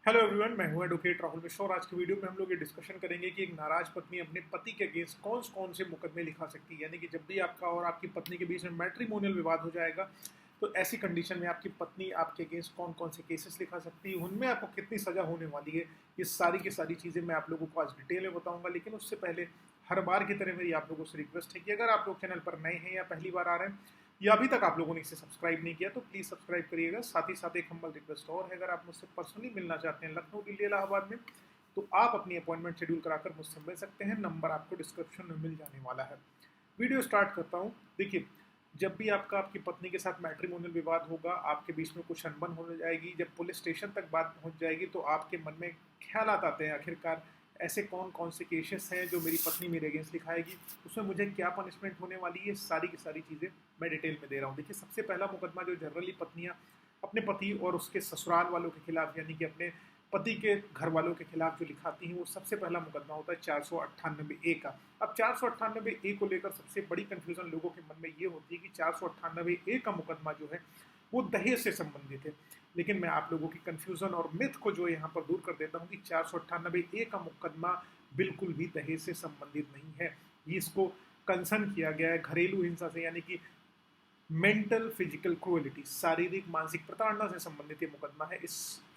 Hello everyone, मैं हूं advocate Rahul Mishra और आज की वीडियो में हम लोग ये डिस्कशन करेंगे कि एक नाराज पत्नी अपने पति के अगेंस्ट कौन कौन से मुकदमे लिखा सकती है। यानी कि जब भी आपका और आपकी पत्नी के बीच में मैट्रिमोनियल विवाद हो जाएगा तो ऐसी कंडीशन में आपकी पत्नी आपके अगेंस्ट कौन कौन से केसेस लिखा सकती है, उनमें आपको कितनी सजा होने वाली है। ये सारी की सारी चीज़ें मैं आप लोगों को आज डिटेल में बताऊंगा। लेकिन उससे पहले हर बार की तरह मेरी आप लोगों से रिक्वेस्ट है कि अगर आप लोग चैनल पर नए हैं या पहली बार आ रहे हैं या अभी तक आप लोगों ने इसे सब्सक्राइब नहीं किया तो प्लीज़ सब्सक्राइब करिएगा। साथ ही साथ एक हम्बल रिक्वेस्ट और है, अगर आप मुझसे पर्सनली मिलना चाहते हैं लखनऊ, दिल्ली, इलाहाबाद में, तो आप अपनी अपॉइंटमेंट शेड्यूल कराकर मुझसे मिल सकते हैं। नंबर आपको डिस्क्रिप्शन में मिल जाने वाला है। वीडियो स्टार्ट करता हूँ। देखिए, जब भी आपकी पत्नी के साथ मैट्रिमोनियल विवाद होगा, आपके बीच में कुछ अनबन होने जाएगी, जब पुलिस स्टेशन तक बात पहुंच जाएगी तो आपके मन में ख्याल आते हैं आखिरकार ऐसे कौन कौन से केसेस हैं जो मेरी पत्नी मेरे अगेंस्ट लिखाएगी, उसमें मुझे क्या पनिशमेंट होने वाली है। सारी की सारी चीज़ें मैं डिटेल में दे रहा हूँ। देखिए, सबसे पहला मुकदमा जो जनरली पत्नियाँ अपने पति और उसके ससुराल वालों के खिलाफ यानी कि अपने पति के घर वालों के खिलाफ जो लिखाती हैं, वो सबसे पहला मुकदमा होता है 498A का। अब 498A को लेकर सबसे बड़ी कंफ्यूजन लोगों के मन में ये होती है कि 498A का मुकदमा जो है वो दहेज से संबंधित है। लेकिन मैं आप लोगों की कंफ्यूजन और मिथ को जो यहाँ पर दूर कर देता हूँ कि 498A का मुकदमा बिल्कुल भी दहेज से संबंधित नहीं है। ये इसको कंसर्न किया गया है घरेलू हिंसा से, यानी कि मेंटल फिजिकल क्रुएलिटी, शारीरिक मानसिक प्रताड़ना से संबंधित ये मुकदमा है। इस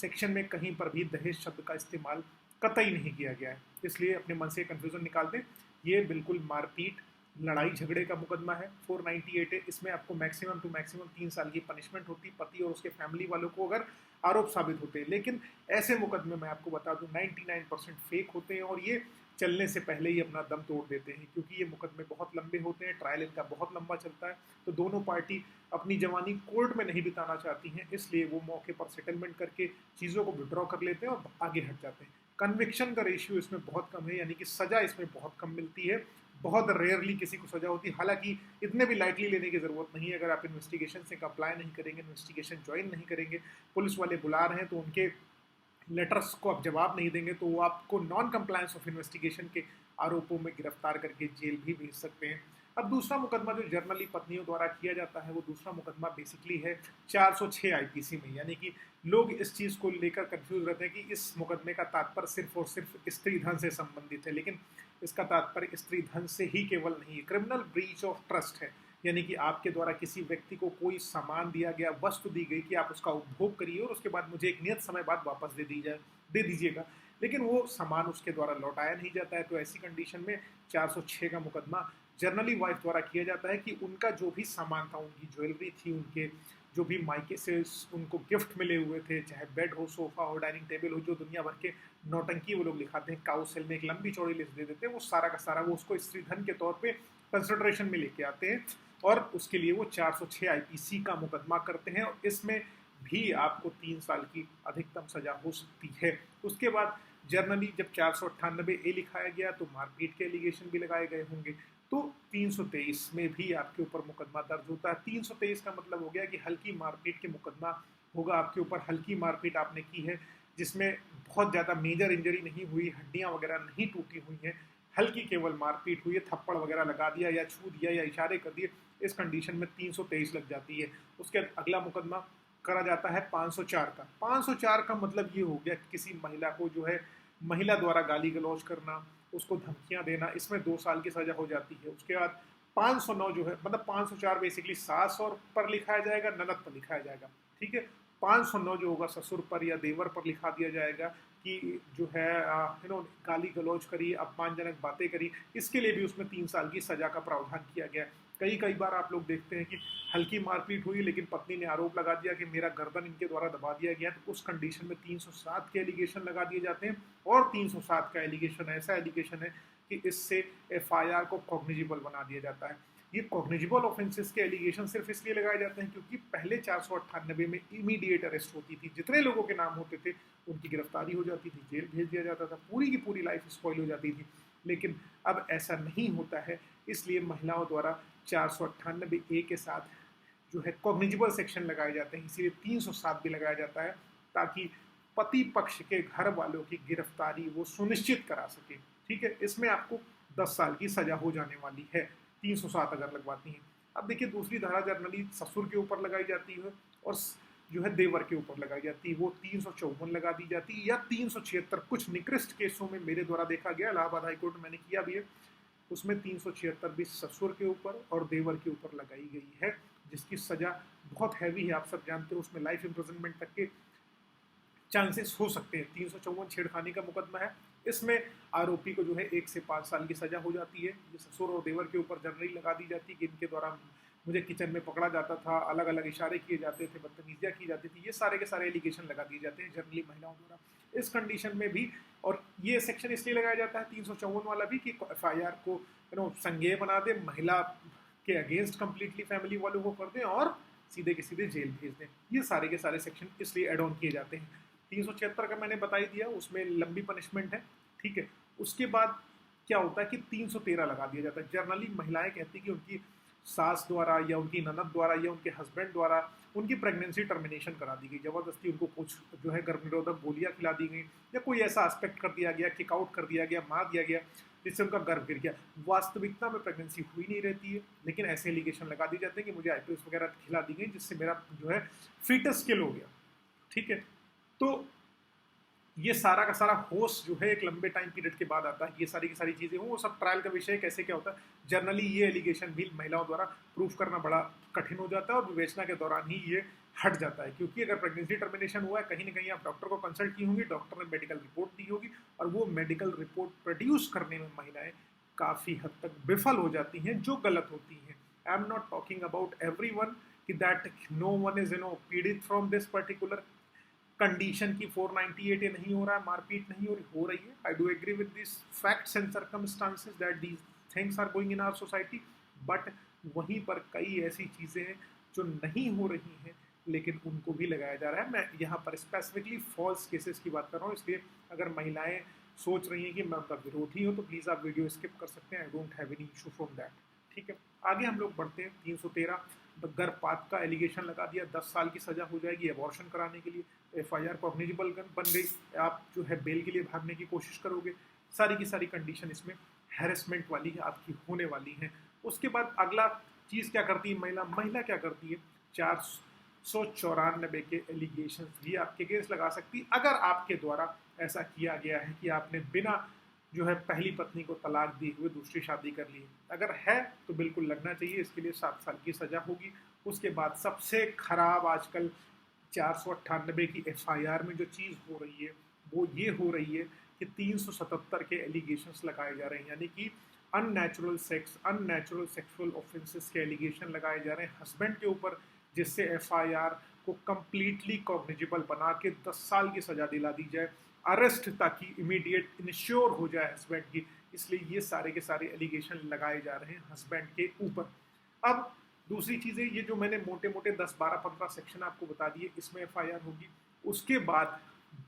सेक्शन में कहीं पर भी दहेज शब्द का इस्तेमाल कतई नहीं किया गया है, इसलिए अपने मन से कंफ्यूजन निकाल दें। ये बिल्कुल मारपीट लड़ाई झगड़े का मुकदमा है। 498 है। इसमें आपको मैक्सिमम टू मैक्सिमम 3 साल की पनिशमेंट होती पति और उसके फैमिली वालों को अगर आरोप साबित होते हैं। लेकिन ऐसे मुकदमे मैं आपको बता दूं 99% फेक होते हैं और ये चलने से पहले ही अपना दम तोड़ देते हैं, क्योंकि ये मुकदमे बहुत लंबे होते हैं, ट्रायल इनका बहुत लंबा चलता है। तो दोनों पार्टी अपनी जवानी कोर्ट में नहीं बिताना चाहती हैं, इसलिए वो मौके पर सेटलमेंट करके चीज़ों को विड्रॉ कर लेते हैं और आगे हट जाते हैं। कन्विक्शन का रेशियो इसमें बहुत कम है, यानी कि सजा इसमें बहुत कम मिलती है। बहुत रेयरली किसी को सजा होती है, हालांकि इतने भी लाइटली लेने की जरूरत नहीं है। अगर आप इन्वेस्टिगेशन से अप्लाई नहीं करेंगे, इन्वेस्टिगेशन ज्वाइन नहीं करेंगे, पुलिस वाले बुला रहे हैं तो उनके लेटर्स को आप जवाब नहीं देंगे तो वो आपको नॉन कंप्लायंस ऑफ इन्वेस्टिगेशन के आरोपों में गिरफ्तार करके जेल भी भेज सकते हैं। अब दूसरा मुकदमा जो जर्नली पत्नियों द्वारा किया जाता है, वो दूसरा मुकदमा बेसिकली है 406 आईपीसी में। यानी कि लोग इस चीज़ को लेकर कंफ्यूज रहते हैं कि इस मुकदमे का तात्पर्य सिर्फ और सिर्फ स्त्री धन से संबंधित है, लेकिन इसका तात्पर्य स्त्री धन से ही केवल नहीं है। क्रिमिनल ब्रीच ऑफ ट्रस्ट है, यानी कि आपके द्वारा किसी व्यक्ति को कोई सामान दिया गया, वस्तु दी गई कि आप उसका उपभोग करिए और उसके बाद मुझे एक नियत समय बाद वापस दे दीजिएगा, लेकिन वो सामान उसके द्वारा लौटाया नहीं जाता है। तो ऐसी कंडीशन में 406 का मुकदमा जनरली वाइफ द्वारा किया जाता है कि उनका जो भी सामान था, उनकी ज्वेलरी थी, उनके जो भी मायके से उनको गिफ्ट मिले हुए थे, चाहे बेड हो, सोफा हो, डाइनिंग टेबल हो, जो दुनिया भर के नौटंकी वो लोग लिखाते हैं, काउसेल में एक लंबी चौड़ी लिस्ट दे देते हैं, वो सारा का सारा वो उसको स्त्री धन के तौर पे कंसिडरेशन में लेके आते हैं और उसके लिए वो 406 आईपीसी का मुकदमा करते हैं और इसमें भी आपको 3 साल की अधिकतम सजा हो सकती है। उसके बाद जर्नली जब 498A लिखाया गया तो मारपीट के एलिगेशन भी लगाए गए होंगे, तो 323 में भी आपके ऊपर मुकदमा दर्ज होता है। 323 का मतलब हो गया कि हल्की मारपीट के मुकदमा होगा आपके ऊपर। हल्की मारपीट आपने की है जिसमें बहुत ज़्यादा मेजर इंजरी नहीं हुई, हड्डियां वगैरह नहीं टूटी हुई हैं, हल्की केवल मारपीट हुई है, थप्पड़ वगैरह लगा दिया या छू दिया या इशारे कर दिए, इस कंडीशन में 323 लग जाती है। उसके अगला मुकदमा करा जाता है 504 का। 504 का मतलब ये हो गया कि किसी महिला को जो है महिला द्वारा गाली गलौज करना, उसको धमकियां देना, इसमें 2 साल की सजा हो जाती है। उसके बाद 509 जो है, मतलब 504 बेसिकली सास और पर लिखाया जाएगा, ननद पर लिखाया जाएगा, ठीक है। 509 जो होगा ससुर पर या देवर पर लिखा दिया जाएगा कि जो है गाली गलौज करी, अपमानजनक बातें करी, इसके लिए भी उसमें 3 साल की सजा का प्रावधान किया गया। कई बार आप लोग देखते हैं कि हल्की मारपीट हुई लेकिन पत्नी ने आरोप लगा दिया कि मेरा गर्दन इनके द्वारा दबा दिया गया, तो उस कंडीशन में 307 के एलिगेशन लगा दिए जाते हैं। और 307 का एलिगेशन ऐसा एलिगेशन है कि इससे एफआईआर को कॉग्निजिबल बना दिया जाता है। ये कॉग्निजिबल ऑफेंसेस के एलिगेशन सिर्फ इसलिए लगाए जाते हैं क्योंकि पहले 498 में इमीडिएट अरेस्ट होती थी, जितने लोगों के नाम होते थे उनकी गिरफ्तारी हो जाती थी, जेल भेज दिया जाता था, पूरी की पूरी लाइफ स्पॉइल हो जाती थी। लेकिन अब ऐसा नहीं होता है, इसलिए महिलाओं द्वारा 498A के साथ जो है कॉग्निजिबल सेक्शन लगाए जाते हैं, इसीलिए 307 भी लगाया जाता है ताकि पति पक्ष के घर वालों की गिरफ्तारी वो सुनिश्चित करा सके, ठीक है। इसमें आपको 10 साल की सजा हो जाने वाली है 307 अगर लगवाती हैं। अब देखिए, दूसरी धारा जनरली ससुर के ऊपर लगाई जाती है और जो है देवर के ऊपर लगाई जाती, वो 354 लगा दी जाती, या 376। कुछ निकृष्ट केसों में मेरे द्वारा देखा गया, इलाहाबाद हाईकोर्ट में मैंने किया भी है, उसमें 376 भी ससुर के ऊपर और देवर के ऊपर लगाई गई है, जिसकी सजा बहुत हैवी है। आप सब जानते हो उसमें लाइफ इम्प्रिजनमेंट तक के चांसेस हो सकते हैं। 354 छेड़खानी का मुकदमा है, इसमें आरोपी को जो है 1 से 5 साल की सजा हो जाती है। ये ससुर और देवर के ऊपर जनरली लगा दी जाती है कि इनके द्वारा मुझे किचन में पकड़ा जाता था, अलग अलग इशारे किए जाते थे, बदतमीजियाँ की जाती थी, ये सारे के सारे एलिगेशन लगा दिए जाते हैं जनरली महिलाओं द्वारा। इस कंडीशन में भी, और ये सेक्शन इसलिए लगाया जाता है 354 वाला भी, कि FIR को संज्ञेय बना दे, महिला के अगेंस्ट कंप्लीटली फैमिली वालों को कर दें और सीधे के सीधे जेल भेज दें। ये सारे के सारे सेक्शन इसलिए एड ऑन किए जाते हैं। 376 का मैंने बता ही दिया, उसमें लंबी पनिशमेंट है, ठीक है। उसके बाद क्या होता है कि 313 लगा दिया जाता है। जनरली महिलाएं कहती हैं कि उनकी सास द्वारा या उनकी ननद द्वारा या उनके हस्बैंड द्वारा उनकी प्रेगनेंसी टर्मिनेशन करा दी गई, जबरदस्ती उनको कुछ जो है गर्भ निरोधक गोलियां खिला दी गई, या कोई ऐसा एस्पेक्ट कर दिया गया, किक आउट कर दिया गया, मार दिया गया, जिससे उनका गर्भ गिर गया। वास्तविकता में प्रेगनेंसी हुई नहीं रहती है, लेकिन ऐसे एलिगेशन लगा दी जाते हैं कि मुझे IPS वगैरह खिला दी गई, जिससे मेरा जो है फीटस किल हो गया, ठीक है। तो ये सारा का सारा होश जो है एक लंबे टाइम पीरियड के बाद आता है। ये सारी की सारी चीज़ें वो सब ट्रायल का विषय, कैसे क्या होता है। जनरली ये एलिगेशन भी महिलाओं द्वारा प्रूफ करना बड़ा कठिन हो जाता है, और विवेचना के दौरान ही ये हट जाता है, क्योंकि अगर प्रेगनेंसी टर्मिनेशन हुआ है, कहीं ना कहीं आप डॉक्टर को कंसल्ट की होंगी, डॉक्टर ने मेडिकल रिपोर्ट दी होगी, और वो मेडिकल रिपोर्ट प्रोड्यूस करने में महिलाएं काफ़ी हद तक विफल हो जाती हैं, जो गलत होती हैं। I am not talking about everyone कि दैट नो वन इज पीड़ित फ्रॉम दिस पर्टिकुलर कंडीशन की 498 नहीं हो रहा है, मारपीट नहीं हो रही है। I do agree with this facts and circumstances that these things are going in our society, but वहीं पर कई ऐसी चीज़ें हैं जो नहीं हो रही हैं, लेकिन उनको भी लगाया जा रहा है। मैं यहाँ पर स्पेसिफिकली फॉल्स केसेस की बात कर रहा हूँ, इसलिए अगर महिलाएं सोच रही हैं कि मैं उनका विरोधी हूँ, तो प्लीज़ आप वीडियो स्किप कर सकते हैं। I don't have any issue from that, ठीक है। आगे हम लोग बढ़ते हैं। 313 गर्भपात का एलिगेशन लगा दिया, 10 साल की सजा हो जाएगी अबॉर्शन कराने के लिए। FIR कॉग्निजेबल बन गई, आप जो है बेल के लिए भागने की कोशिश करोगे। सारी की सारी कंडीशन इसमें हैरेसमेंट वाली है, आपकी होने वाली है। उसके बाद अगला चीज़ क्या करती है महिला क्या करती है, 494 के एलिगेशन भी आपके अगेंस्ट लगा सकती है, अगर आपके द्वारा ऐसा किया गया है कि आपने बिना जो है पहली पत्नी को तलाक दिए हुए दूसरी शादी कर ली। अगर है तो बिल्कुल लगना चाहिए, इसके लिए 7 साल की सजा होगी। उसके बाद सबसे खराब आजकल 498 की FIR में जो चीज़ हो रही है वो ये हो रही है कि 377 के एलिगेशंस लगाए जा रहे हैं, यानी कि unnatural sex, unnatural sexual offences के एलिगेशन लगाए जा रहे हैं हस्बैंड के ऊपर, जिससे FIR को कंप्लीटली कॉग्निजेबल बना के 10 साल की सजा दिला दी जाए, अरेस्ट, ताकि इमीडिएट इंश्योर हो जाए हस्बैंड की। इसलिए ये सारे के सारे एलिगेशन लगाए जा रहे हैं हस्बैंड के ऊपर। अब दूसरी चीज़ें, ये जो मैंने मोटे मोटे 10, 12, 15 सेक्शन आपको बता दिए, इसमें FIR होगी। उसके बाद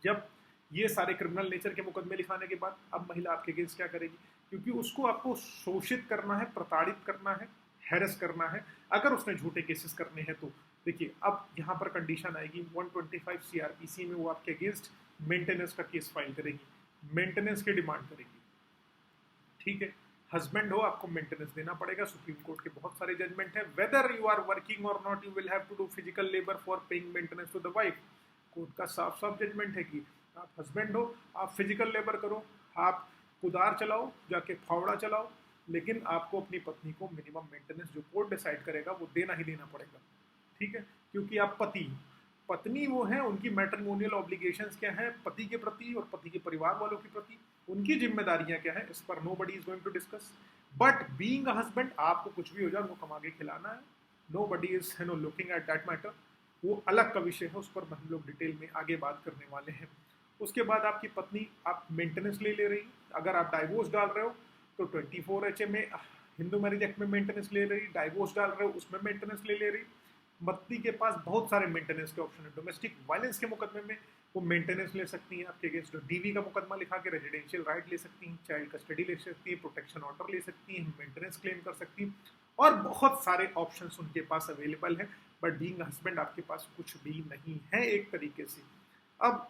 जब ये सारे क्रिमिनल नेचर के मुकदमे लिखाने के बाद अब महिला आपके अगेंस्ट क्या करेगी, क्योंकि उसको आपको शोषित करना है, प्रताड़ित करना है, हैरेस करना है। अगर उसने झूठे केसेस करने हैं तो देखिए अब यहाँ पर कंडीशन आएगी 125 CRPC में वो आपके अगेंस्ट मेंटेनेंस का केस फाइल करेगी, मेंटेनेंस की डिमांड करेगी, ठीक है। हस्बैंड हो, आपको मेंटेनेंस देना पड़ेगा। सुप्रीम कोर्ट के बहुत सारे जजमेंट है, whether you are working or not, you will have to do physical labour for paying maintenance to the wife. Court का साफ साफ जजमेंट है कि आप हस्बैंड हो, आप फिजिकल लेबर करो, आप कुदार चलाओ, जाके फावड़ा चलाओ, लेकिन आपको अपनी पत्नी को मिनिमम मेंटेनेंस जो कोर्ट डिसाइड करेगा वो देना ही देना पड़ेगा, ठीक है। क्योंकि आप पति, पत्नी वो है, उनकी मैट्रिमोनियल ऑब्लिगेशंस क्या है पति के प्रति और पति के परिवार वालों के प्रति, उनकी जिम्मेदारियां क्या है, इस पर nobody is going to discuss. But being a husband, आपको कुछ भी हो जाए उनको कमा के खिलाना है, nobody is looking at that matter. वो अलग का विषय है, उस पर हम लोग डिटेल में आगे बात करने वाले हैं। उसके बाद आपकी पत्नी, आप मेंटेनेंस ले रही, अगर आप डाइवोर्स डाल रहे हो तो 24 HA में, हिंदू मैरिज एक्ट में मेंटेनेंस ले रही, डाइवोर्स डाल रहे हो उसमें मेंटेनेंस ले रही। पत्नी के पास बहुत सारे मेंटेनेंस के ऑप्शन है। डोमेस्टिक वायलेंस के मुकदमे में वो मेंटेनेंस ले सकती हैं आपके अगेंस्ट, DV का मुकदमा लिखा के रेजिडेंशियल राइट ले सकती हैं, चाइल्ड कस्टडी ले सकती हैं, प्रोटेक्शन ऑर्डर ले सकती हैं, मेंटेनेंस क्लेम कर सकती हैं, और बहुत सारे ऑप्शंस उनके पास अवेलेबल है। बट बीइंग हस्बैंड आपके पास कुछ भी नहीं है एक तरीके से। अब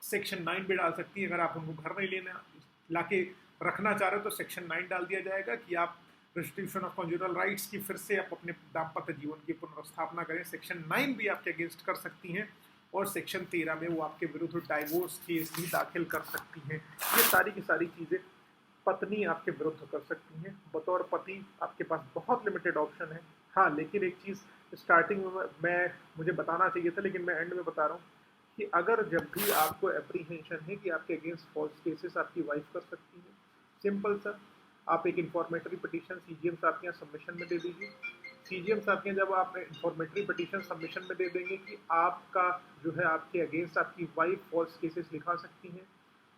सेक्शन 9 भी डाल सकती है, अगर आप उनको घर नहीं लेना लाके रखना चाह रहे हो तो सेक्शन 9 डाल दिया जाएगा कि आप रेस्ट्रिक्शन ऑफ कॉन्जुगल राइट्स की फिर से आप अपने दाम्पत्य जीवन की पुनर्स्थापना करें। सेक्शन 9 भी आपके अगेंस्ट कर सकती हैं और सेक्शन 13 में वो आपके विरुद्ध डाइवोर्स केस भी दाखिल कर सकती हैं। ये सारी की सारी चीज़ें पत्नी आपके विरुद्ध कर सकती हैं। बतौर पति आपके पास बहुत लिमिटेड ऑप्शन है। हाँ, लेकिन एक चीज़ स्टार्टिंग में मैं मुझे बताना चाहिए था, लेकिन मैं एंड में बता रहा हूँ कि अगर जब भी आपको एप्रीहेंशन है कि आपके अगेंस्ट फॉल्स केसेस आपकी वाइफ कर सकती है, सिंपल सा आप एक इंफॉर्मेटरी पिटीशन सीजीएम साहब के यहाँ सबमिशन में दे दीजिए। सीजीएम साहब के जब आप इंफॉर्मेटरी पिटीशन सबमिशन में दे देंगे कि आपका जो है आपके अगेंस्ट आपकी वाइफ फॉल्स केसेस लिखा सकती हैं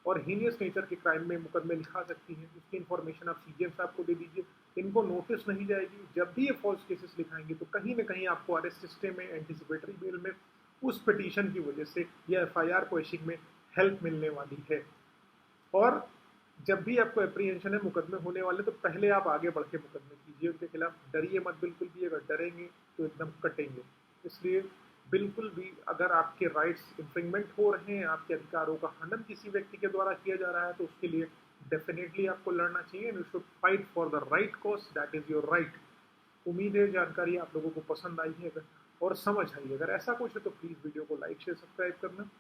और हीनियस नेचर के क्राइम में मुकदमे लिखा सकती हैं, इसकी इन्फॉर्मेशन आप सीजीएम साहब को दे दीजिए। इनको नोटिस नहीं जाएगी, जब भी ये फॉल्स केसेस लिखाएंगे तो कहीं ना कहीं आपको अरेस्ट सिस्टम में, एंटीसिपेटरी बेल में उस पिटीशन की वजह से या एफआईआर कोशिश में हेल्प मिलने वाली है। और जब भी आपको एप्रीहेंशन है मुकदमे होने वाले, तो पहले आप आगे बढ़ के मुकदमे कीजिए उनके खिलाफ। डरिए मत बिल्कुल भी, अगर डरेंगे तो एकदम कटेंगे। इसलिए बिल्कुल भी अगर आपके राइट्स इन्फ्रिंगमेंट हो रहे हैं, आपके अधिकारों का हनन किसी व्यक्ति के द्वारा किया जा रहा है, तो उसके लिए डेफिनेटली आपको लड़ना चाहिए। And you should fight for the right cause, that is your right. उम्मीद है जानकारी आप लोगों को पसंद आई है अगर और समझ आई। अगर ऐसा कुछ है तो प्लीज़ वीडियो को लाइक शेयर सब्सक्राइब करना।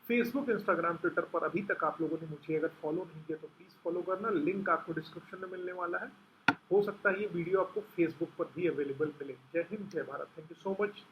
फेसबुक, इंस्टाग्राम, ट्विटर पर अभी तक आप लोगों ने मुझे अगर फॉलो नहीं किया तो प्लीज़ फॉलो करना। लिंक आपको डिस्क्रिप्शन में मिलने वाला है। हो सकता है ये वीडियो आपको फेसबुक पर भी अवेलेबल मिले। जय हिंद, जय Bharat. Thank you so much.